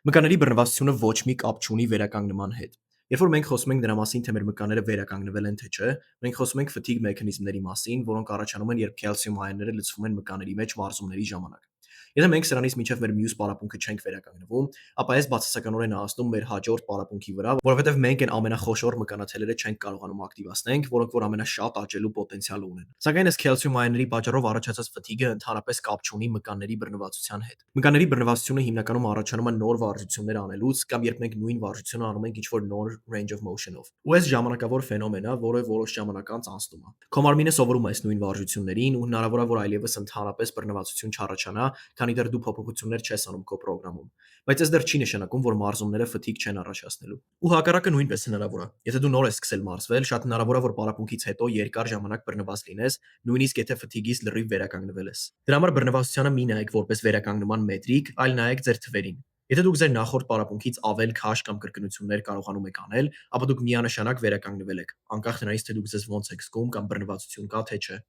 Մկանների բռնվածությունը ոչ մի կապ չունի վերականգնման հետ։ Երբ որ մենք խոսում ենք դրա մասին, թե մեր մկանները վերականգնվել են թե չէ, մենք խոսում ենք ֆթիգ մեխանիզմների մասին, որոնք առաջանում են, երբ քալցիում այոնները լցվում են մկաների մեջ մարզումների ժամանակ։ Եթե մենք սրանից մինչև մեր մյուս պարապմունքը չենք վերականգնվում, ապա այս բացասականորեն հասնում մեր հաջորդ պարապմունքի վրա, որովհետև մենք այն ամենախոշոր մկանաթելերը չենք կարողանում ակտիվացնենք, որոնք որ ամենաշատ աճելու պոտենցիալ ունեն։ Սակայն այս քալցիում այոնների պատճառով առաջացած ֆթիգը ընդհանրապես կապ չունի մկանների բռնվածության հետ։ Մկանների բռնվածությունը հիմնականում առաջանում է նոր վարժություններ անելուց կամ երբ մենք նույն վարժությունը անում ենք ինչ-որ նոր range of motion-ով։ Ու այս ժամանակավոր ֆենոմեն է, որը որոշ ժամանակ անց անցնում է։ Քո մարմինը սովորում է այս նույն վարժություններին ու հնարավոր է, որ այլևս ընդհանրապես բռնվածություն չառաջանա, քանի դեռ դու փոփոխություններ չես անում քո պրոգրամում։ Բայց այս դեռ չի նշանակում, որ մարզումները ֆթիգ չեն առաջացնելու։ Ու հակառակը նույնպես հնարավոր է։ Եթե դու նոր ես սկսել մարզվել, շատ հնարավոր է, որ պարապմունքից հետո երկար ժամանակ բռնված լինես, նույնիսկ եթե ֆթիգից լրիվ վերականգնվել ես։ Դրա համար բռնվածությանը մի նայեք որպես վերականգնման մետրիկ, այլ նայեք ձեր թվերին։ Եթե դուք ձեր նախորդ պարապմունքից ավել քաշ կամ կրկնություններ կարողանում եք անել, ապա դուք միանշանակ վերականգնվել եք, անկախ նրանից, թե դուք ձեզ ոնց եք զգում կամ բռնվածություն կա թե չէ։